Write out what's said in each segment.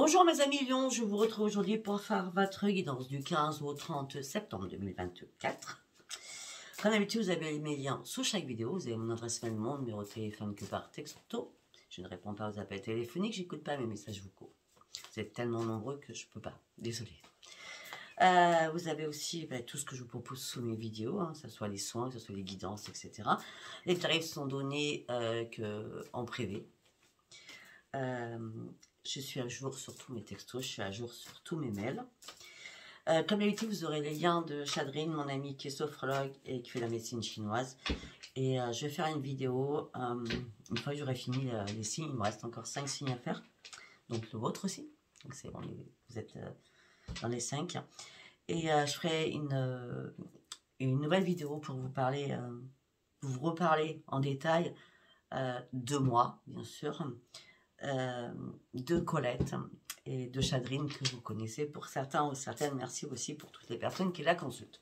Bonjour mes amis Lions, je vous retrouve aujourd'hui pour faire votre guidance du 15 au 30 septembre 2024. Comme d'habitude, vous avez mes liens sous chaque vidéo, vous avez mon adresse mail, mon numéro de téléphone que par texto. Je ne réponds pas aux appels téléphoniques, j'écoute pas mes messages vocaux. Vous êtes tellement nombreux que je peux pas, désolée. Vous avez aussi tout ce que je vous propose sous mes vidéos, que ce soit les soins, que ce soit les guidances, etc. Les tarifs sont donnés en privé. Je suis à jour sur tous mes textos, je suis à jour sur tous mes mails. Comme d'habitude, vous aurez les liens de Chadrine, mon amie qui est sophrologue et qui fait la médecine chinoise. Et je vais faire une vidéo, une fois que j'aurai fini les signes, il me reste encore 5 signes à faire. Donc le vôtre aussi, donc c'est bon, vous êtes dans les 5. Et je ferai une nouvelle vidéo pour vous parler, vous reparler en détail de moi, bien sûr, de Colette et de Chadrine que vous connaissez pour certains ou certaines. Merci aussi pour toutes les personnes qui la consultent.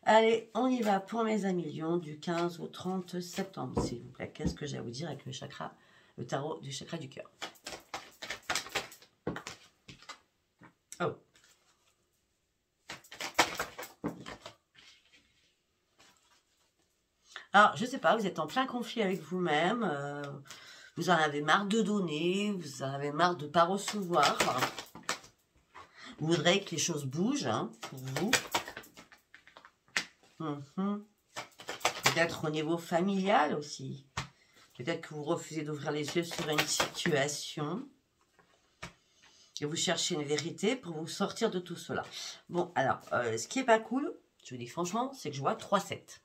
Allez, on y va pour mes amis Lions du 15 au 30 septembre, s'il vous plaît. Qu'est-ce que j'ai à vous dire avec le tarot du chakra du cœur? Oh. Alors, je sais pas, vous êtes en plein conflit avec vous-même, vous en avez marre de donner, vous en avez marre de ne pas recevoir. Vous voudrez que les choses bougent pour vous. Peut-être au niveau familial aussi. Peut-être que vous refusez d'ouvrir les yeux sur une situation. Et vous cherchez une vérité pour vous sortir de tout cela. Bon, alors, ce qui n'est pas cool, je vous dis franchement, c'est que je vois 3-7.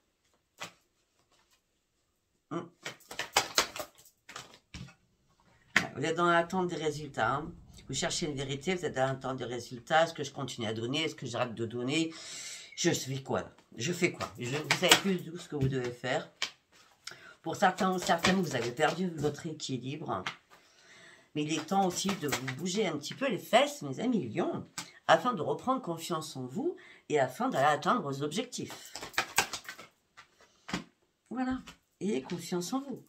Vous êtes dans l'attente des résultats. Vous cherchez une vérité, vous êtes dans l'attente des résultats. Est-ce que je continue à donner? Est-ce que j'arrête de donner? Je fais quoi? Je fais quoi? Vous savez plus de ce que vous devez faire. Pour certains ou certaines, vous avez perdu votre équilibre. Mais il est temps aussi de vous bouger un petit peu les fesses, mes amis Lions, afin de reprendre confiance en vous et afin d'aller atteindre vos objectifs. Voilà. Ayez confiance en vous.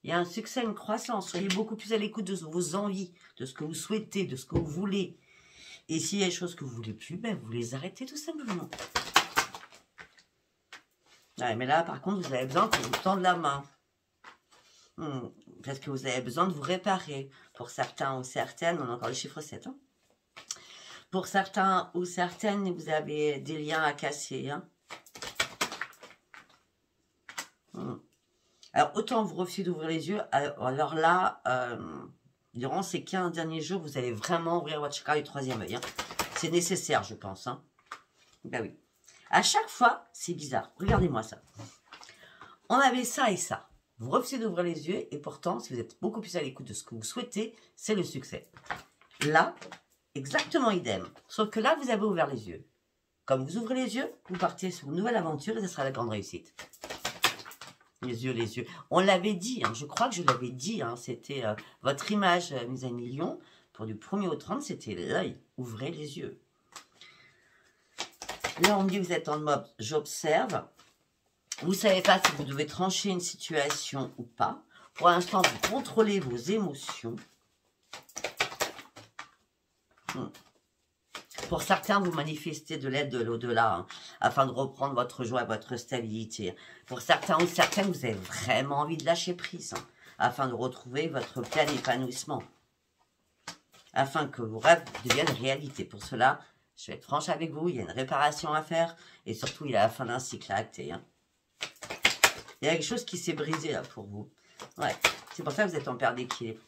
Il y a un succès, une croissance. Soyez beaucoup plus à l'écoute de vos envies, de ce que vous souhaitez, de ce que vous voulez. Et s'il y a des choses que vous ne voulez plus, vous les arrêtez tout simplement. Ouais, mais là, par contre, vous avez besoin de vous tendre la main. Parce que vous avez besoin de vous réparer. Pour certains ou certaines, on a encore le chiffre 7. Pour certains ou certaines, vous avez des liens à casser. Alors, autant vous refusez d'ouvrir les yeux, alors là, durant ces 15 derniers jours, vous allez vraiment ouvrir votre chakra du troisième œil. C'est nécessaire, je pense. Ben oui. À chaque fois, c'est bizarre. Regardez-moi ça. On avait ça et ça. Vous refusez d'ouvrir les yeux et pourtant, si vous êtes beaucoup plus à l'écoute de ce que vous souhaitez, c'est le succès. Là, exactement idem. Sauf que là, vous avez ouvert les yeux. Comme vous ouvrez les yeux, vous partez sur une nouvelle aventure et ce sera la grande réussite. Les yeux, les yeux. On l'avait dit, je crois que je l'avais dit, c'était votre image, mes amis Lions, pour du 1er au 30, c'était l'œil. Ouvrez les yeux. Là, on me dit que vous êtes en mode j'observe. Vous ne savez pas si vous devez trancher une situation ou pas. Pour l'instant, vous contrôlez vos émotions. Pour certains, vous manifestez de l'aide de l'au-delà, afin de reprendre votre joie, votre stabilité. Pour certains ou certaines, vous avez vraiment envie de lâcher prise, afin de retrouver votre plein épanouissement. Afin que vos rêves deviennent réalité. Pour cela, je vais être franche avec vous, il y a une réparation à faire, et surtout, il y a la fin d'un cycle à acter. Il y a quelque chose qui s'est brisé là pour vous. Ouais, c'est pour ça que vous êtes en perte d'équilibre.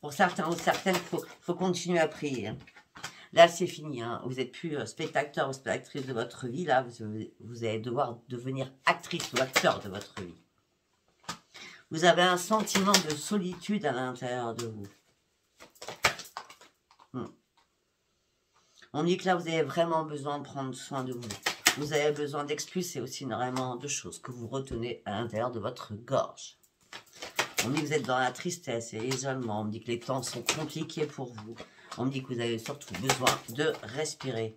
Pour certains ou certaines, il faut continuer à prier. Là, c'est fini. Vous n'êtes plus spectateur ou spectatrice de votre vie. Là, vous allez devoir devenir actrice ou acteur de votre vie. Vous avez un sentiment de solitude à l'intérieur de vous. On dit que là, vous avez vraiment besoin de prendre soin de vous. Vous avez besoin d'expulser aussi énormément de choses que vous retenez à l'intérieur de votre gorge. On me dit que vous êtes dans la tristesse et l'isolement. On me dit que les temps sont compliqués pour vous. On me dit que vous avez surtout besoin de respirer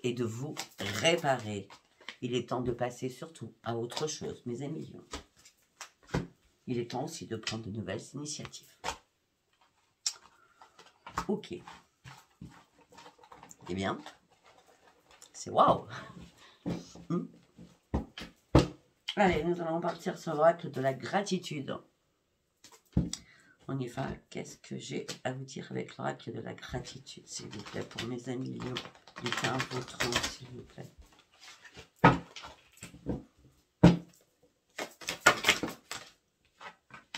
et de vous réparer. Il est temps de passer surtout à autre chose, mes amis. Il est temps aussi de prendre de nouvelles initiatives. Ok. Eh bien, c'est waouh. Allez, nous allons partir sur l'oracle de la gratitude. On y va. Qu'est-ce que j'ai à vous dire avec l'oracle de la gratitude, s'il vous plaît, pour mes amis Lion, du 15 au 30, s'il vous plaît.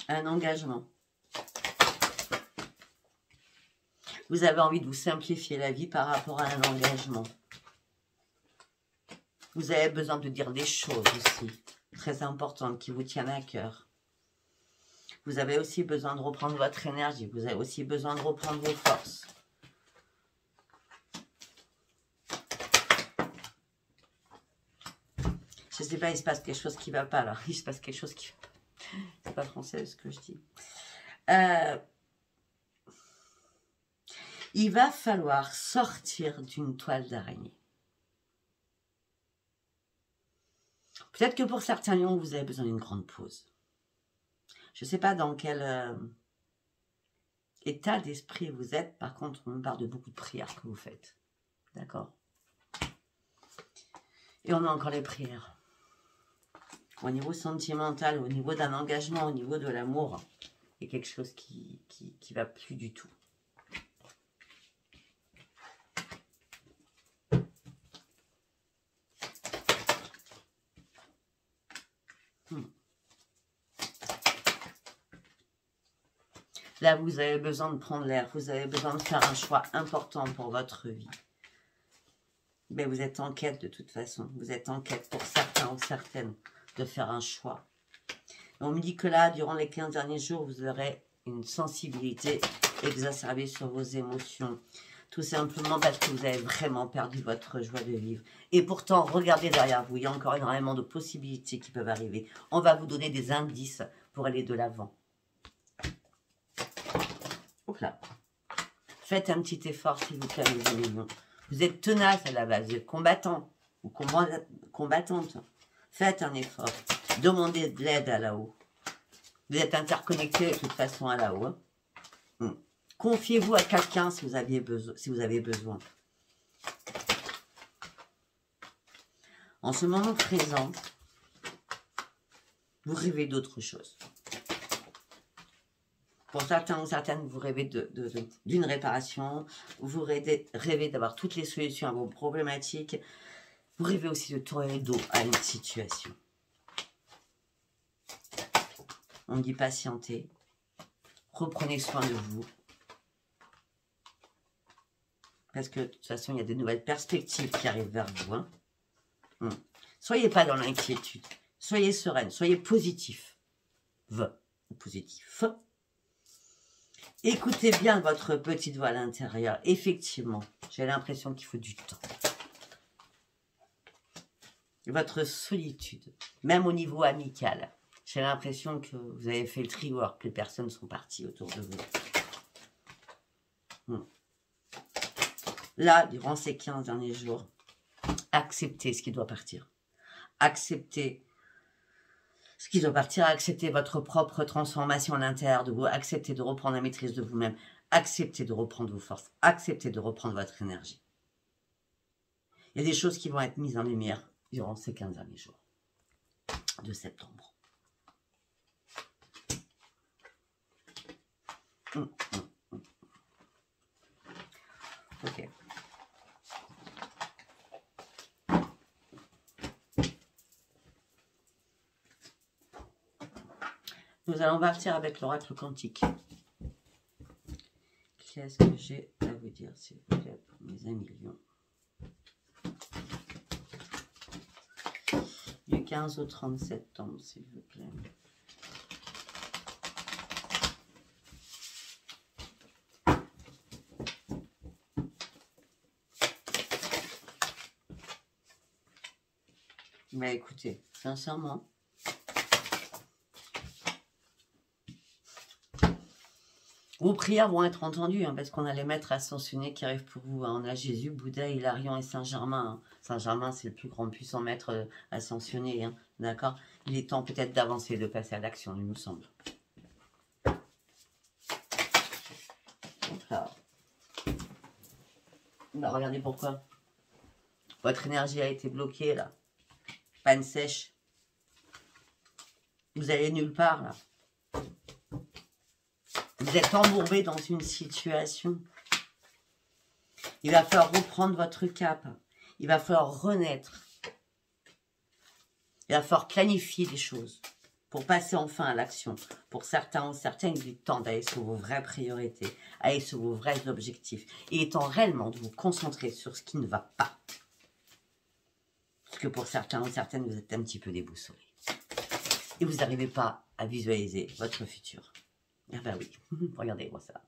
Un engagement. Vous avez envie de vous simplifier la vie par rapport à un engagement. Vous avez besoin de dire des choses aussi, très importantes, qui vous tiennent à cœur. Vous avez aussi besoin de reprendre votre énergie. Vous avez aussi besoin de reprendre vos forces. Je ne sais pas, il se passe quelque chose qui ne va pas là. Il se passe quelque chose qui ne va pas. C'est pas français ce que je dis. Il va falloir sortir d'une toile d'araignée. Peut-être que pour certains lions, vous avez besoin d'une grande pause. Je ne sais pas dans quel état d'esprit vous êtes. Par contre, on me parle de beaucoup de prières que vous faites. D'accord? Et on a encore les prières. Au niveau sentimental, au niveau d'un engagement, au niveau de l'amour, il y a quelque chose qui va plus du tout. Là, vous avez besoin de prendre l'air. Vous avez besoin de faire un choix important pour votre vie. Mais vous êtes en quête de toute façon. Vous êtes en quête pour certains ou certaines de faire un choix. Et on me dit que là, durant les 15 derniers jours, vous aurez une sensibilité exacerbée sur vos émotions. Tout simplement parce que vous avez vraiment perdu votre joie de vivre. Et pourtant, regardez derrière vous. Il y a encore énormément de possibilités qui peuvent arriver. On va vous donner des indices pour aller de l'avant. Là. Faites un petit effort, s'il vous plaît, mes amis. Vous êtes tenace à la base, vous êtes combattant ou combattante. Faites un effort. Demandez de l'aide à là-haut. Vous êtes interconnectés de toute façon à là-haut. Hein. Confiez-vous à quelqu'un si vous avez besoin. En ce moment présent, vous rêvez d'autre chose. Pour certains ou certaines, vous rêvez d'une réparation, vous rêvez d'avoir toutes les solutions à vos problématiques, vous rêvez aussi de tourner le dos à une situation. On dit patientez, reprenez soin de vous, parce que de toute façon, il y a de nouvelles perspectives qui arrivent vers vous. Hein. Soyez pas dans l'inquiétude, soyez sereine, soyez positif. Positif. Écoutez bien votre petite voix à l'intérieur. Effectivement, j'ai l'impression qu'il faut du temps. Votre solitude, même au niveau amical. J'ai l'impression que vous avez fait le tri-work, que les personnes sont parties autour de vous. Là, durant ces 15 derniers jours, acceptez ce qui doit partir. Acceptez ce qui doit partir, acceptez votre propre transformation à l'intérieur de vous, acceptez de reprendre la maîtrise de vous-même, acceptez de reprendre vos forces, acceptez de reprendre votre énergie. Il y a des choses qui vont être mises en lumière durant ces 15 derniers jours de septembre. Ok. Nous allons partir avec l'oracle quantique. Qu'est-ce que j'ai à vous dire, s'il vous plaît, pour mes amis lions? Du 15 au 30 septembre, s'il vous plaît. Mais écoutez, sincèrement, vos prières vont être entendues, hein, parce qu'on a les maîtres ascensionnés qui arrivent pour vous. Hein. On a Jésus, Bouddha, Hilarion et Saint-Germain. Hein. Saint-Germain, c'est le plus grand puissant maître ascensionné, hein, d'accord? Il est temps peut-être d'avancer, de passer à l'action, il me semble. Alors, bah, regardez pourquoi. Votre énergie a été bloquée, là. Panne sèche. Vous allez nulle part, là. Vous êtes embourbé dans une situation. Il va falloir reprendre votre cap. Il va falloir renaître. Il va falloir planifier des choses pour passer enfin à l'action. Pour certains ou certaines, il est temps d'aller sur vos vraies priorités, aller sur vos vrais objectifs. Il est temps réellement de vous concentrer sur ce qui ne va pas. Parce que pour certains ou certaines, vous êtes un petit peu déboussolés. Et vous n'arrivez pas à visualiser votre futur. Ah ben oui, regardez-moi ça.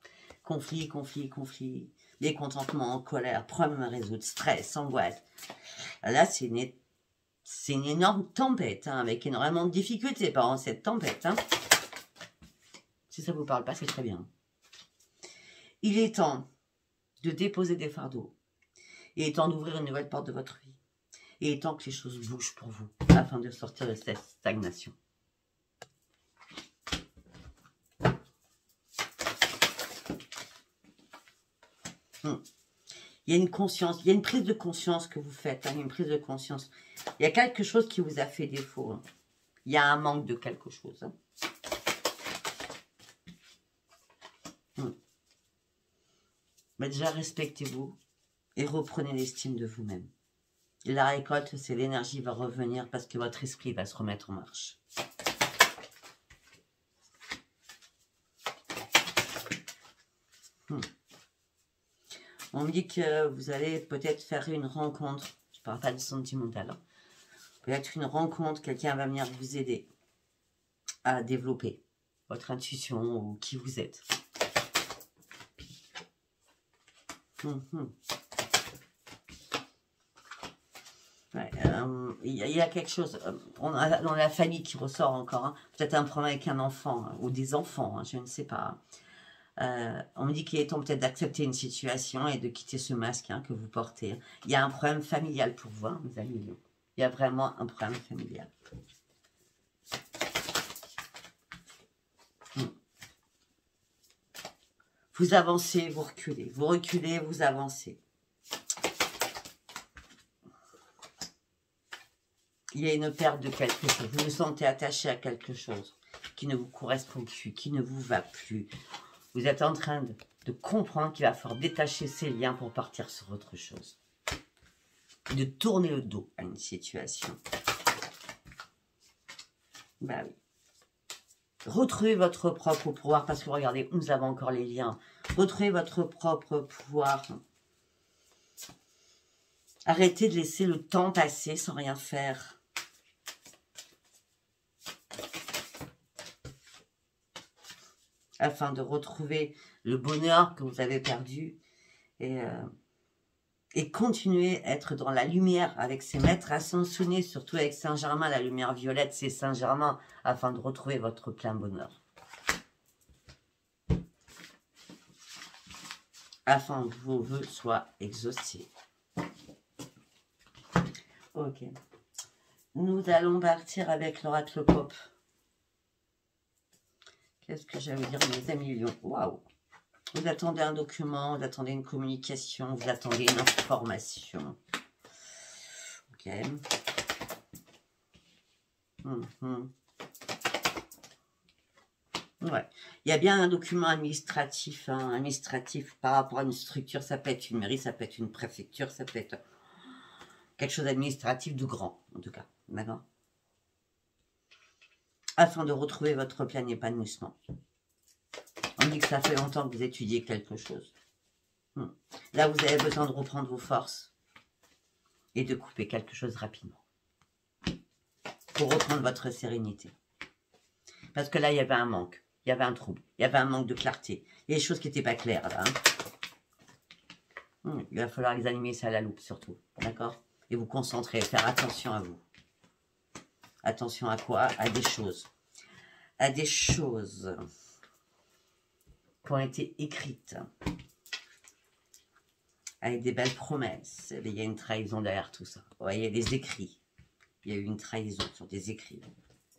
Conflit, conflit, conflit, mécontentement, colère, problème à résoudre, stress, angoisse. Là, c'est une énorme tempête, hein, avec énormément de difficultés pendant cette tempête. Hein. Si ça ne vous parle pas, c'est très bien. Il est temps de déposer des fardeaux. Il est temps d'ouvrir une nouvelle porte de votre vie. Il est temps que les choses bougent pour vous, afin de sortir de cette stagnation. Il y a une conscience, il y a une prise de conscience que vous faites, hein, une prise de conscience. Il y a quelque chose qui vous a fait défaut. Hein. Il y a un manque de quelque chose. Hein. Mais déjà, respectez-vous et reprenez l'estime de vous-même. La récolte, c'est l'énergie va revenir parce que votre esprit va se remettre en marche. On me dit que vous allez peut-être faire une rencontre. Je ne parle pas de sentimental. Hein. Peut-être une rencontre, quelqu'un va venir vous aider à développer votre intuition ou qui vous êtes. Ouais, il y a quelque chose, on a dans la famille qui ressort encore, hein, peut-être un problème avec un enfant, hein, ou des enfants, hein, je ne sais pas. On me dit qu'il est temps peut-être d'accepter une situation et de quitter ce masque hein, que vous portez. Hein. Il y a un problème familial pour vous, hein, mes amis. Il y a vraiment un problème familial. Vous avancez, vous reculez. Vous reculez, vous avancez. Il y a une perte de quelque chose. Vous vous sentez attaché à quelque chose qui ne vous correspond plus, qui ne vous va plus. Vous êtes en train de comprendre qu'il va falloir détacher ces liens pour partir sur autre chose. De tourner le dos à une situation. Bah oui. Retrouvez votre propre pouvoir, parce que regardez, nous avons encore les liens. Retrouvez votre propre pouvoir. Arrêtez de laisser le temps passer sans rien faire. Afin de retrouver le bonheur que vous avez perdu et continuer à être dans la lumière avec ces maîtres ascensionnés, surtout avec Saint-Germain, la lumière violette, c'est Saint-Germain, afin de retrouver votre plein bonheur. Afin que vos vœux soient exaucés. Ok. Nous allons partir avec l'oracle Pope. Qu'est-ce que j'allais dire, mes amis lions? Waouh! Vous attendez un document, vous attendez une communication, vous attendez une information. Ok. Ouais. Il y a bien un document administratif, hein, administratif par rapport à une structure. Ça peut être une mairie, ça peut être une préfecture, ça peut être quelque chose d'administratif de grand, en tout cas. D'accord? Afin de retrouver votre plein épanouissement. On dit que ça fait longtemps que vous étudiez quelque chose. Là, vous avez besoin de reprendre vos forces et de couper quelque chose rapidement. Pour reprendre votre sérénité. Parce que là, il y avait un manque. Il y avait un trouble. Il y avait un manque de clarté. Il y a des choses qui n'étaient pas claires, là. Hein. Il va falloir examiner ça à la loupe, surtout. D'accord? Et vous concentrer, faire attention à vous. Attention à quoi? À des choses. À des choses qui ont été écrites. Avec des belles promesses. Il y a une trahison derrière tout ça. Vous voyez, des écrits. Il y a eu une trahison sur des écrits.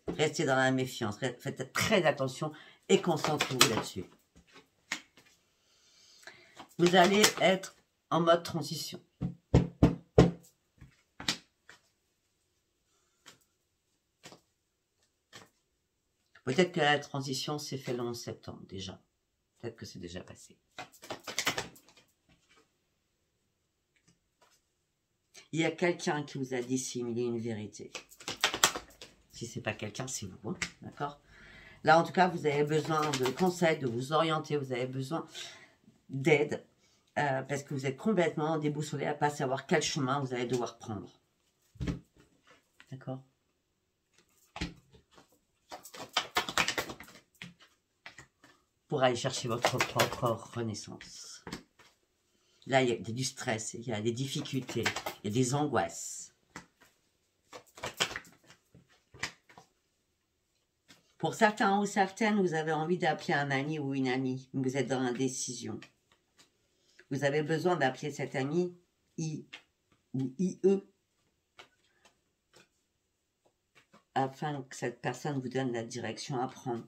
Restez dans la méfiance. Faites très attention et concentrez-vous là-dessus. Vous allez être en mode transition. Peut-être que la transition s'est faite le 11 septembre déjà. Peut-être que c'est déjà passé. Il y a quelqu'un qui vous a dissimulé une vérité. Si ce n'est pas quelqu'un, c'est vous. Hein, d'accord? Là, en tout cas, vous avez besoin de conseils, de vous orienter. Vous avez besoin d'aide. Parce que vous êtes complètement déboussolé à ne pas savoir quel chemin vous allez devoir prendre. D'accord? Pour aller chercher votre propre renaissance. Là, il y a du stress, il y a des difficultés, il y a des angoisses. Pour certains ou certaines, vous avez envie d'appeler un ami ou une amie. Vous êtes dans l'indécision. Vous avez besoin d'appeler cet ami I ou IE afin que cette personne vous donne la direction à prendre.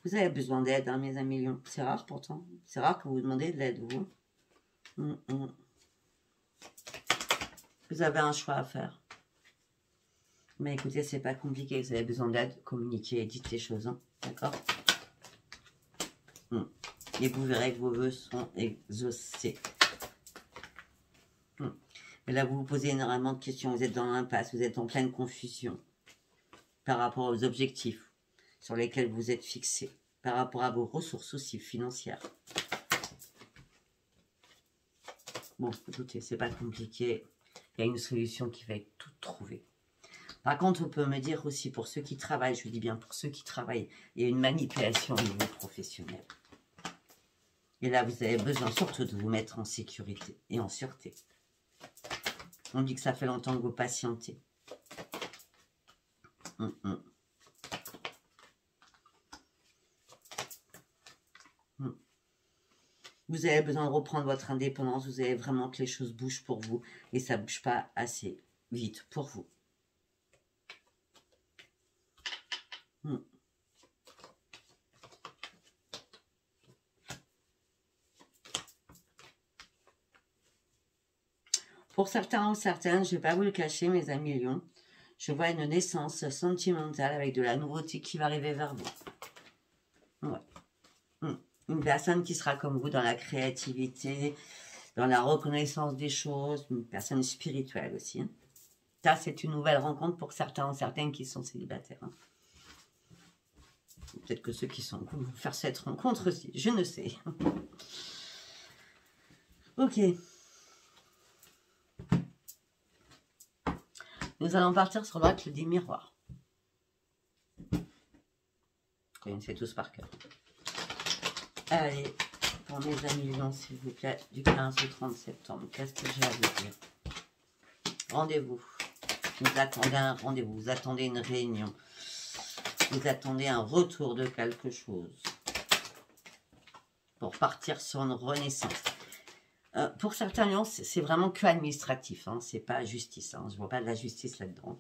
Vous avez besoin d'aide, hein, mes amis lions. C'est rare pourtant. C'est rare que vous demandez de l'aide, vous. Vous avez un choix à faire. Mais écoutez, c'est pas compliqué. Vous avez besoin d'aide. Communiquez, dites les choses. Hein, d'accord? Et vous verrez que vos vœux sont exaucés. Mais là, vous vous posez énormément de questions. Vous êtes dans l'impasse. Vous êtes en pleine confusion par rapport aux objectifs sur lesquels vous êtes fixés, par rapport à vos ressources aussi financières. Bon, écoutez, c'est pas compliqué. Il y a une solution qui va être toute trouvée. Par contre, on peut me dire aussi, pour ceux qui travaillent, je dis bien pour ceux qui travaillent, il y a une manipulation au niveau professionnel. Et là, vous avez besoin surtout de vous mettre en sécurité et en sûreté. On dit que ça fait longtemps que vous patientez. Vous avez besoin de reprendre votre indépendance. Vous avez vraiment que les choses bougent pour vous. Et ça ne bouge pas assez vite pour vous. Pour certains ou certaines, je ne vais pas vous le cacher, mes amis lions, je vois une naissance sentimentale avec de la nouveauté qui va arriver vers vous. Ouais. Une personne qui sera comme vous dans la créativité, dans la reconnaissance des choses, une personne spirituelle aussi. Hein. Ça, c'est une nouvelle rencontre pour certains ou certaines qui sont célibataires. Hein. Peut-être que ceux qui sont en couple vont faire cette rencontre aussi, je ne sais. Ok. Nous allons partir sur l'oracle des miroirs. Vous connaissez tous par cœur. Allez, pour mes amis lions, s'il vous plaît, du 15 au 30 septembre, qu'est-ce que j'ai à vous dire? Rendez-vous. Vous attendez un rendez-vous, vous attendez une réunion. Vous attendez un retour de quelque chose. Pour partir sur une renaissance. Pour certains lions, c'est vraiment que administratif, hein, c'est pas justice. Hein, je ne vois pas de la justice là-dedans.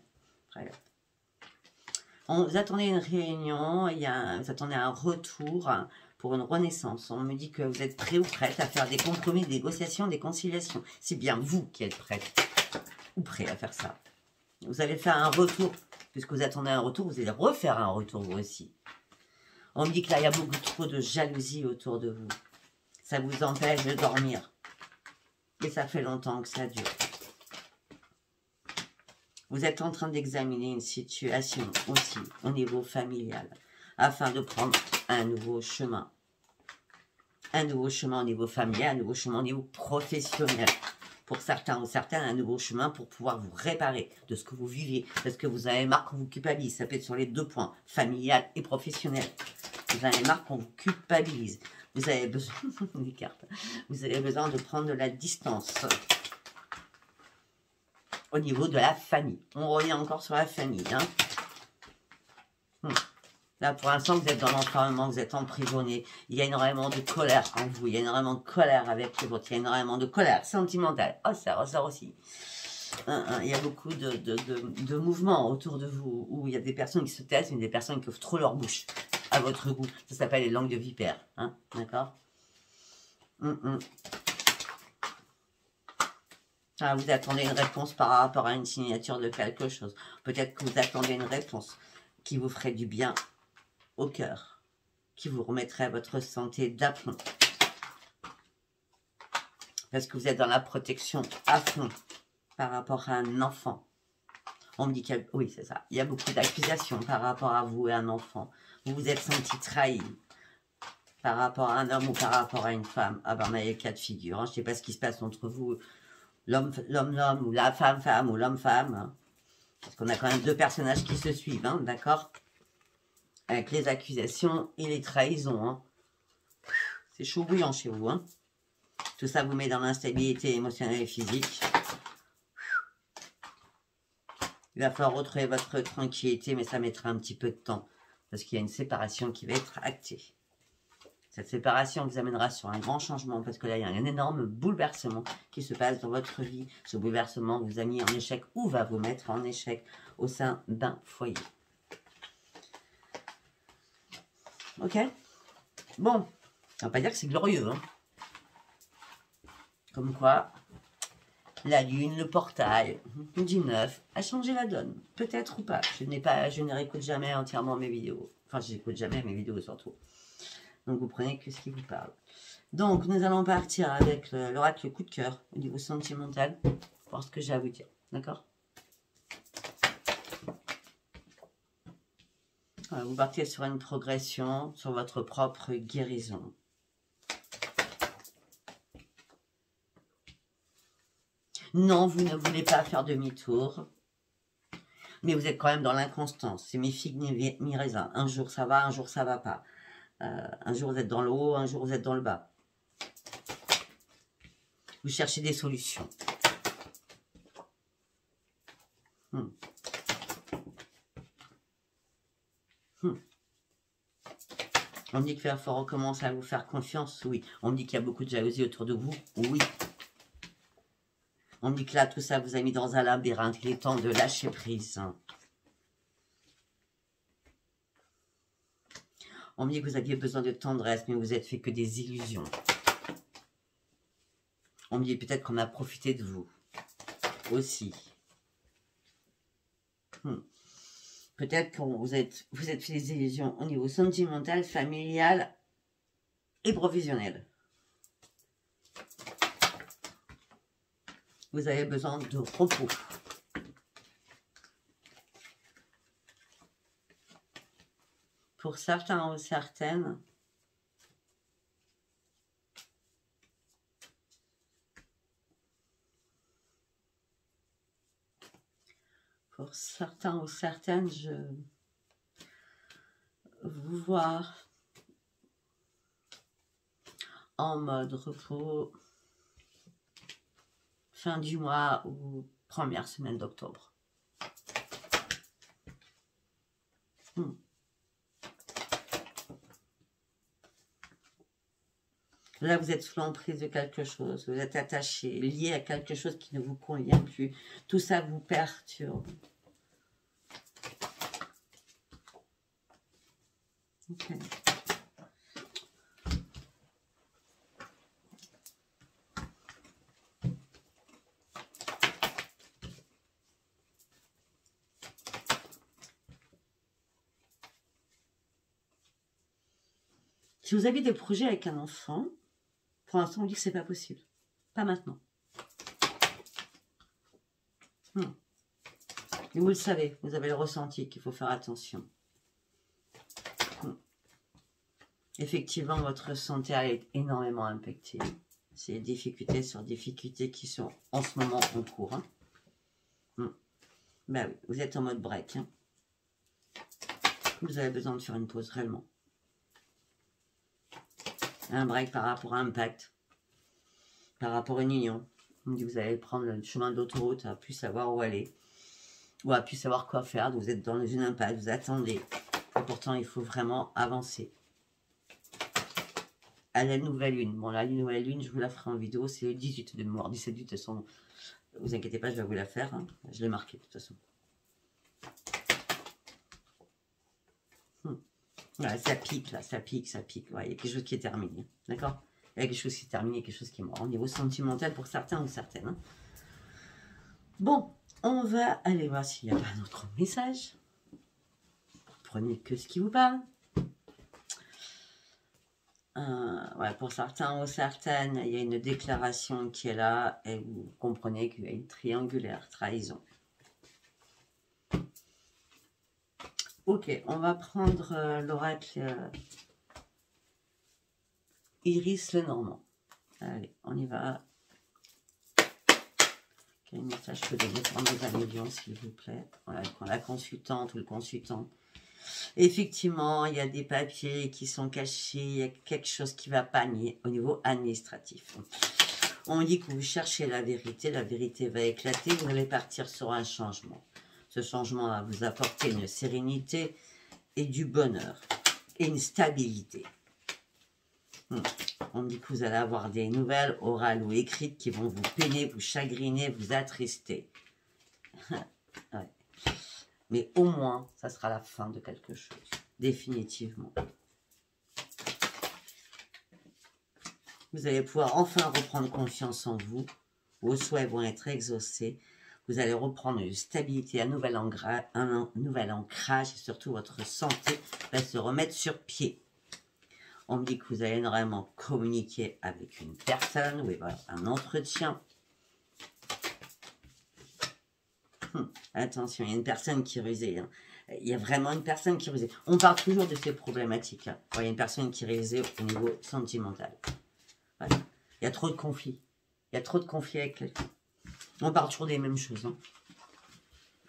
Vous attendez une réunion, vous attendez un retour pour une renaissance. On me dit que vous êtes prêt ou prête à faire des compromis, des négociations, des conciliations. C'est bien vous qui êtes prête ou prêt à faire ça. Vous allez faire un retour, puisque vous attendez un retour, vous allez refaire un retour vous aussi. On me dit que là, il y a beaucoup trop de jalousie autour de vous. Ça vous empêche de dormir. Et ça fait longtemps que ça dure. Vous êtes en train d'examiner une situation aussi au niveau familial afin de prendre un nouveau chemin. Un nouveau chemin au niveau familial, un nouveau chemin au niveau professionnel. Pour certains ou certaines, un nouveau chemin pour pouvoir vous réparer de ce que vous vivez. Parce que vous avez marre qu'on vous culpabilise. Ça peut être sur les deux points, familial et professionnel. Vous avez marre qu'on vous culpabilise. Vous avez besoin des cartes. Vous avez besoin de prendre de la distance au niveau de la famille. On revient encore sur la famille. Hein. Là, pour l'instant, vous êtes dans l'enfermement, vous êtes emprisonné. Il y a énormément de colère en vous. Il y a énormément de colère avec les vôtres. Il y a énormément de colère sentimentale. Oh, ça ressort aussi. Il y a beaucoup de mouvements autour de vous, où il y a des personnes qui se taisent, mais des personnes qui ouvrent trop leur bouche à votre goût. Ça s'appelle les langues de vipère, hein, d'accord? Ah, vous attendez une réponse par rapport à une signature de quelque chose. Peut-être que vous attendez une réponse qui vous ferait du bien au cœur, qui vous remettrait votre santé d'aplomb. Parce que vous êtes dans la protection à fond par rapport à un enfant. On me dit qu'il y a... Oui, c'est ça. Il y a beaucoup d'accusations par rapport à vous et un enfant. Vous vous êtes senti trahi par rapport à un homme ou par rapport à une femme. Ah ben, on a les cas de figure. Hein. Je ne sais pas ce qui se passe entre vous, l'homme, ou la femme, ou l'homme-femme. Hein. Parce qu'on a quand même deux personnages qui se suivent, hein, d'accord? Avec les accusations et les trahisons. Hein. C'est chaud bouillant chez vous. Hein. Tout ça vous met dans l'instabilité émotionnelle et physique. Il va falloir retrouver votre tranquillité, mais ça mettra un petit peu de temps. Parce qu'il y a une séparation qui va être actée. Cette séparation vous amènera sur un grand changement, parce que là, il y a un énorme bouleversement qui se passe dans votre vie. Ce bouleversement vous a mis en échec ou va vous mettre en échec au sein d'un foyer. Ok? Bon, on va pas dire que c'est glorieux. Hein. Comme quoi, la lune, le portail, du neuf, a changé la donne. Peut-être ou pas. Je ne réécoute jamais entièrement mes vidéos. Enfin, je n'écoute jamais mes vidéos surtout. Donc, vous prenez que ce qui vous parle. Donc, nous allons partir avec l'oracle coup de cœur au niveau sentimental. Voir ce que j'ai à vous dire. D'accord? Vous partez sur une progression, sur votre propre guérison. Non, vous ne voulez pas faire demi-tour. Mais vous êtes quand même dans l'inconstance. C'est mi figue, mi raisin. Un jour ça va, un jour ça va pas. Un jour vous êtes dans le haut, un jour vous êtes dans le bas. Vous cherchez des solutions. On me dit qu'il faut recommencer à vous faire confiance, oui. On me dit qu'il y a beaucoup de jalousie autour de vous, oui. On me dit que là, tout ça vous a mis dans un labyrinthe. Il est temps de lâcher prise. On me dit que vous aviez besoin de tendresse, mais vous êtes fait que des illusions. On me dit peut-être qu'on a profité de vous aussi. Peut-être que vous êtes fait des illusions au niveau sentimental, familial et professionnel. Vous avez besoin de repos. Pour certains ou certaines, je vous vois en mode repos fin du mois ou première semaine d'octobre. Là, vous êtes sous l'emprise de quelque chose. Vous êtes attaché, lié à quelque chose qui ne vous convient plus. Tout ça vous perturbe. Ok. Si vous avez des projets avec un enfant, pour l'instant, on dit que c'est pas possible. Pas maintenant. Et vous le savez, vous avez le ressenti qu'il faut faire attention. Effectivement, votre santé a été énormément impactée. C'est difficultés sur difficultés qui sont en ce moment en cours. Ben oui, vous êtes en mode break. Vous avez besoin de faire une pause réellement. Un break par rapport à un pacte, par rapport à une union. On dit que vous allez prendre le chemin d'autoroute, à plus savoir où aller, ou à plus savoir quoi faire. Vous êtes dans une impasse, vous attendez. Et pourtant, il faut vraiment avancer. À la nouvelle lune. Bon, la nouvelle lune, je vous la ferai en vidéo, c'est le 18 de mémoire, 17 de son Vous inquiétez pas, je vais vous la faire. Hein. Je l'ai marqué de toute façon. Voilà, ça pique là, ça pique, ça pique. Ouais, il y a quelque chose qui est terminé. D'accord? Il y a quelque chose qui est terminé, quelque chose qui est mort. Au niveau sentimental pour certains ou certaines. Hein. Bon, on va aller voir s'il n'y a pas un autre message. Prenez que ce qui vous parle. Ouais, pour certains ou certaines, il y a une déclaration qui est là et vous comprenez qu'il y a une triangulaire trahison. Ok, on va prendre l'oracle Iris Lenormand. Allez, on y va. Quel message je peux donner pour mes amis lions, s'il vous plaît? Voilà, quand la consultante ou le consultant. Effectivement, il y a des papiers qui sont cachés, il y a quelque chose qui ne va pas au niveau administratif. On dit que vous cherchez la vérité va éclater, vous allez partir sur un changement. Ce changement va vous apporter une sérénité et du bonheur et une stabilité. On dit que vous allez avoir des nouvelles orales ou écrites qui vont vous peiner, vous chagriner, vous attrister. Ouais. Mais au moins, ça sera la fin de quelque chose, définitivement. Vous allez pouvoir enfin reprendre confiance en vous. Vos souhaits vont être exaucés. Vous allez reprendre une stabilité, un nouvel ancrage et surtout votre santé va se remettre sur pied. On me dit que vous allez énormément communiquer avec une personne, oui, voilà, un entretien. Attention, il y a une personne qui est rusée. Hein. Il y a vraiment une personne qui est rusée. On parle toujours de ces problématiques. Hein. Il y a une personne qui est rusée au niveau sentimental. Voilà. Il y a trop de conflits. Il y a trop de conflits avec quelqu'un. On parle toujours des mêmes choses. Hein.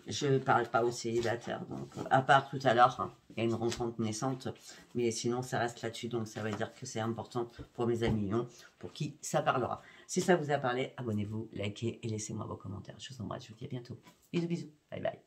Je ne parle pas aux célibataires. Donc, à part tout à l'heure, hein, il y a une rencontre naissante. Mais sinon, ça reste là-dessus. Donc, ça veut dire que c'est important pour mes amis lions, pour qui ça parlera. Si ça vous a parlé, abonnez-vous, likez et laissez-moi vos commentaires. Je vous embrasse. Je vous dis à bientôt. Bisous, bisous. Bye, bye.